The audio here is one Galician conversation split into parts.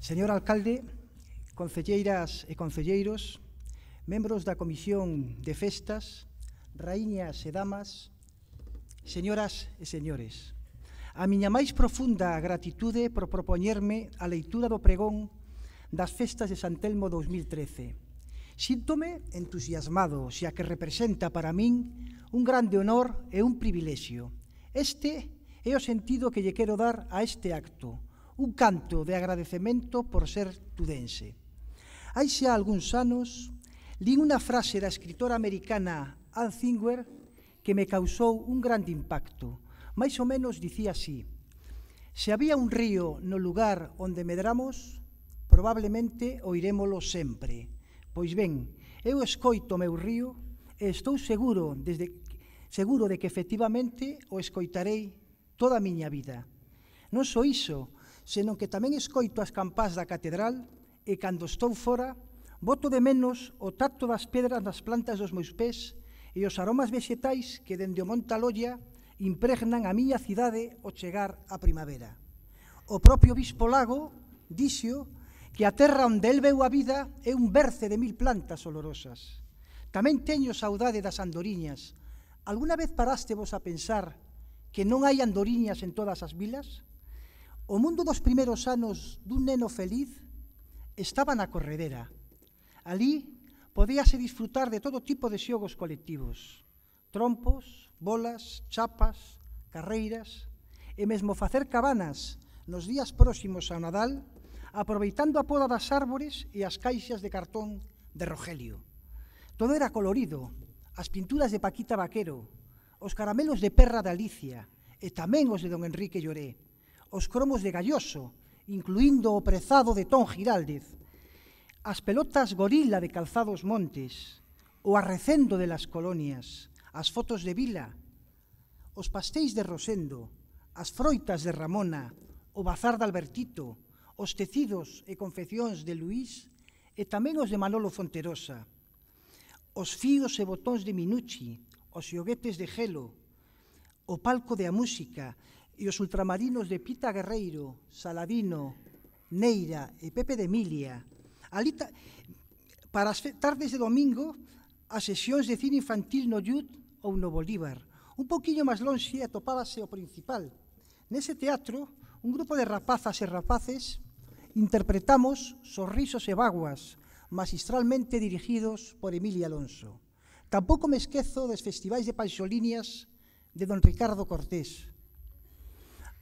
Señor alcalde, concelleiras e concelleiros, membros da Comisión de Festas, raíñas e damas, señoras e señores, a miña máis profunda gratitude por propoñerme a leitura do pregón das Festas de San Telmo 2013. Síntome entusiasmado, xa que representa para min un grande honor e un privilexio. Este é o sentido que lle quero dar a este acto, un canto de agradecemento por ser tudense. Hai xa algúns anos, lín unha frase da escritora americana Anne Zingwer que me causou un grande impacto. Mais ou menos dicía así: se había un río no lugar onde medramos, probablemente oirémolo sempre. Pois ben, eu escoito o meu río e estou seguro de que efectivamente o escoitarei toda a miña vida. Non só iso, senón que tamén escoito as campás da catedral e, cando estou fora, boto de menos o tacto das pedras nas plantas dos meus pés e os aromas vexetais que, dende o Monte Aloia, impregnan a miña cidade ao chegar a primavera. O propio Bispo Lago dixo que a terra onde el veu a vida é un berce de 1000 plantas olorosas. Tamén teño saudade das andoriñas. Alguna vez parástevos a pensar que non hai andoriñas en todas as vilas? O mundo dos primeiros anos dun neno feliz estaba na corredera. Alí podíase disfrutar de todo tipo de xogos colectivos, trompos, bolas, chapas, carreiras e mesmo facer cabanas nos días próximos ao Nadal, aproveitando a poda das árbores e as caixas de cartón de Rogelio. Todo era colorido, as pinturas de Paquita Vaquero, os caramelos de Perra de Alicia e tamén os de don Enrique Lloré, os cromos de Galloso, incluindo o prezado de Tom Giraldez, as pelotas gorila de Calzados Montes, o arrecendo de las colonias, as fotos de Vila, os pastéis de Rosendo, as froitas de Ramona, o bazar de Albertito, os tecidos e confeccións de Luís e tamén os de Manolo Fonterosa, os fíos e botóns de Minucci, os xoguetes de Gelo, o palco de a música e os ultramarinos de Pita Guerreiro, Saladino, Neira e Pepe de Emilia. Ali, para as tardes de domingo, as sesións de cine infantil no Llut ou no Bolívar. Un pouquiño máis lonxe atopábase o principal. Nese teatro, un grupo de rapazas e rapaces interpretamos Sorrisos e Vaguas, magistralmente dirigidos por Emilia Alonso. Tampouco me esquezo dos festivais de panxolíneas de don Ricardo Cortés.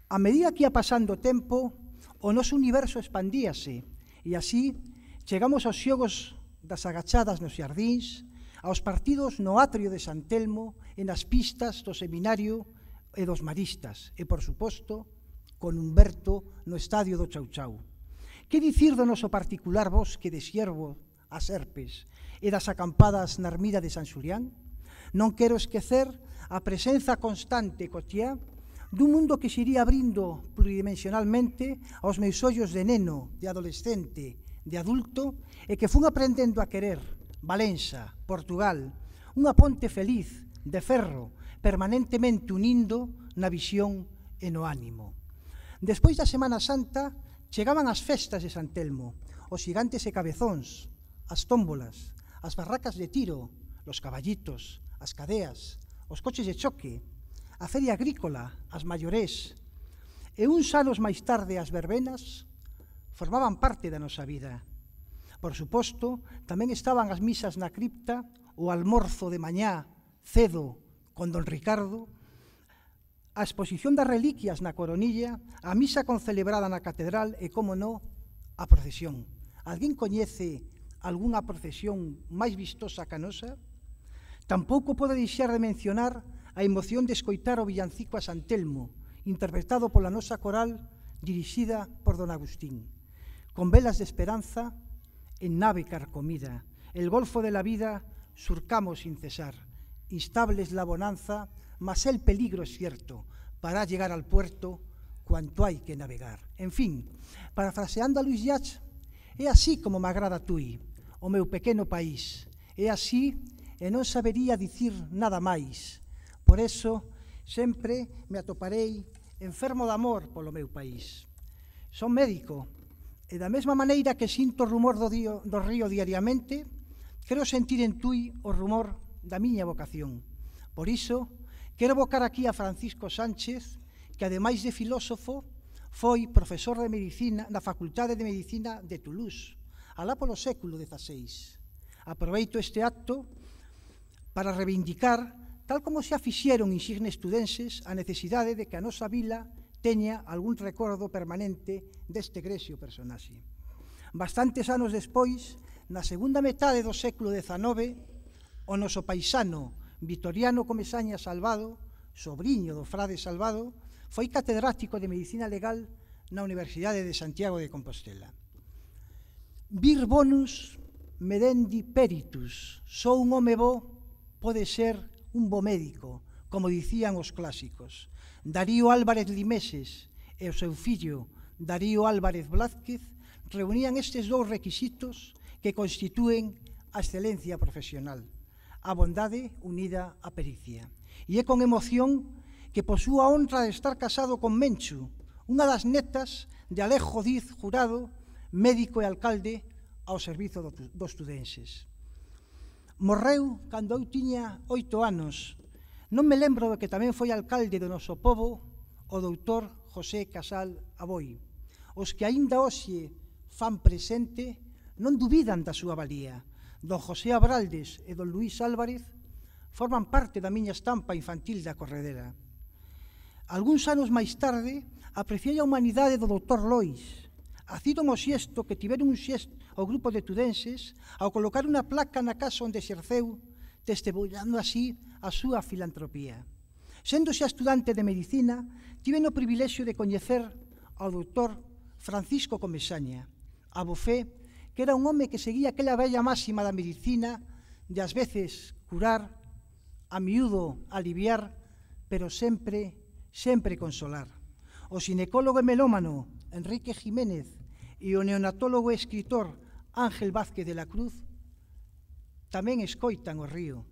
A medida que ia pasando o tempo, o noso universo expandíase e así chegamos aos xogos das agachadas nos xardíns, aos partidos no atrio de San Telmo e nas pistas do seminario e dos maristas e, por suposto, con Humberto no estadio do Chau Chau. Que dicir do noso particular bosque de Xiervo, as Serpes, e das acampadas na ermida de San Xulián? Non quero esquecer a presenza constante e cotiá dun mundo que se iría abrindo pluridimensionalmente aos meus ollos de neno, de adolescente, de adulto, e que fun aprendendo a querer Valença, Portugal, unha ponte feliz, de ferro, permanentemente unindo na visión e no ánimo. Despois da Semana Santa, chegaban as festas de San Telmo, os xigantes e cabezóns, as tómbolas, as barracas de tiro, os caballitos, as cadeas, os coches de choque, a feria agrícola, as maiorés, e uns anos máis tarde as verbenas formaban parte da nosa vida. Por suposto, tamén estaban as misas na cripta, o almorzo de mañá, cedo, con don Ricardo, a exposición das reliquias na Coronilla, a misa concelebrada na catedral e, como non, a procesión. Alguén coñece algunha procesión máis vistosa que a nosa? Tampouco pode deixar de mencionar a emoción de escoitar o villancico a San Telmo, interpretado pola nosa coral dirixida por don Agustín. Con velas de esperanza, en nave carcomida, el golfo de la vida surcamos sin cesar. Instables la bonanza, mas el peligro es cierto, para llegar al puerto cuanto hai que navegar. En fin, parafraseando a Luis Llach, é así como me agrada Tui, o meu pequeno país. É así e non sabería dicir nada máis. Por eso, sempre me atoparei enfermo de amor polo meu país. Son médico E da mesma maneira que sinto o rumor do río diariamente, quero sentir en Tui o rumor da miña vocación. Por iso, quero evocar aquí a Francisco Sánchez, que ademais de filósofo, foi profesor de medicina na Facultade de Medicina de Toulouse, alá polo século XVI. Aproveito este acto para reivindicar, tal como se afixeron insignes tudenses, a necesidade de que a nosa vila teña algún recordo permanente deste grexio personaxe. Bastantes anos despois, na segunda metade do século XIX, o noso paisano Vitoriano Comesaña Salvado, sobriño do frade Salvado, foi catedrático de Medicina Legal na Universidade de Santiago de Compostela. Vir bonus medendi peritus, só un home bo pode ser un bo médico, como dicían os clásicos. Darío Álvarez Limeses e o seu fillo Darío Álvarez Blázquez reunían estes dous requisitos que constitúen a excelencia profesional, a bondade unida á pericia. E é con emoción que posúo a honra de estar casado con Menchu, unha das netas de Alejo Diz Jurado, médico e alcalde ao servizo dos tudenses. Morreu cando eu tiña 8 anos. Non me lembro de que tamén foi alcalde do noso pobo o doutor José Casal Aboi. Os que aínda hoxe fan presente non dubidan da súa valía. Don José Abraldes e don Luís Álvarez forman parte da miña estampa infantil da corredera. Algúns anos máis tarde, apreciei a humanidade do doutor Lois. Acídome o xesto que tiveron o grupo de tudenses ao colocar unha placa na casa onde exerceu, testemunhando así a súa filantropía. Sendo xa estudante de medicina, tive o privilexio de coñecer ao doutor Francisco Comesaña, abofé, que era un home que seguía aquela bella máxima da medicina de ás veces curar, a miúdo aliviar, pero sempre consolar. O xinecólogo e melómano Enrique Jiménez e o neonatólogo e escritor Ángel Vázquez de la Cruz tamén escoitan o río.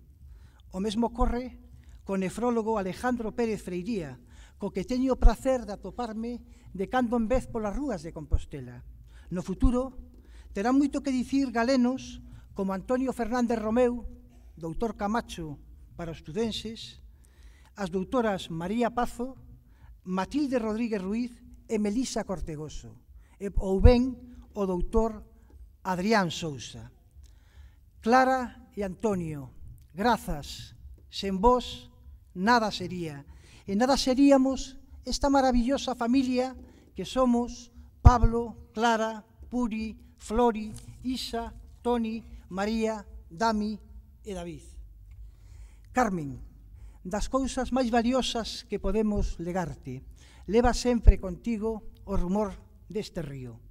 O mesmo ocorre co nefrólogo Alejandro Pérez Freiría, co que teño o prazer de atoparme de cando en vez polas rúas de Compostela. No futuro, terán moito que dicir galenos como Antonio Fernández Romeu, doutor Camacho para os tudenses, as doutoras María Pazo, Matilde Rodríguez Ruiz e Melisa Cortegoso, ou ben o doutor Adrián Sousa. Clara e Antonio, grazas, sen vos nada sería, e nada seríamos esta maravillosa familia que somos Pablo, Clara, Puri, Flori, Isa, Toni, María, Dami e David. Carmen, das cousas máis valiosas que podemos legarte, leva sempre contigo o rumor deste río.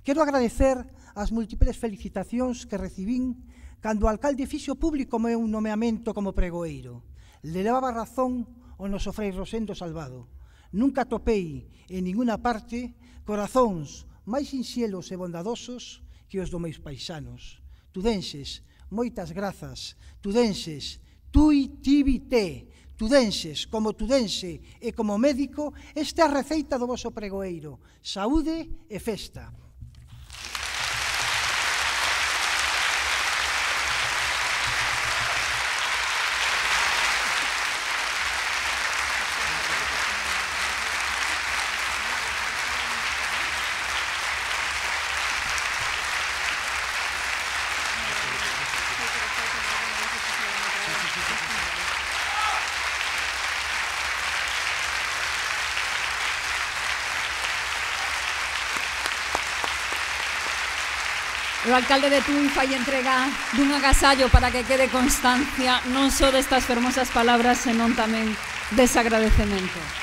Quero agradecer as múltiples felicitacións que recibín cando o alcalde fixo público o meu nomeamento como pregoeiro. Le levaba razón o noso Frei Rosendo Salvado. Nunca topei en ninguna parte corazóns máis sinxelos e bondadosos que os dos meus paisanos. Tudenses, moitas grazas. Tudenses, tui tibi te. Tudenses, como tudense e como médico, esta é a receita do voso pregoeiro. Saúde e festa. O alcalde de Tui fai entrega dun agasallo para que quede constancia non só destas fermosas palabras, senón tamén dese agradecemento.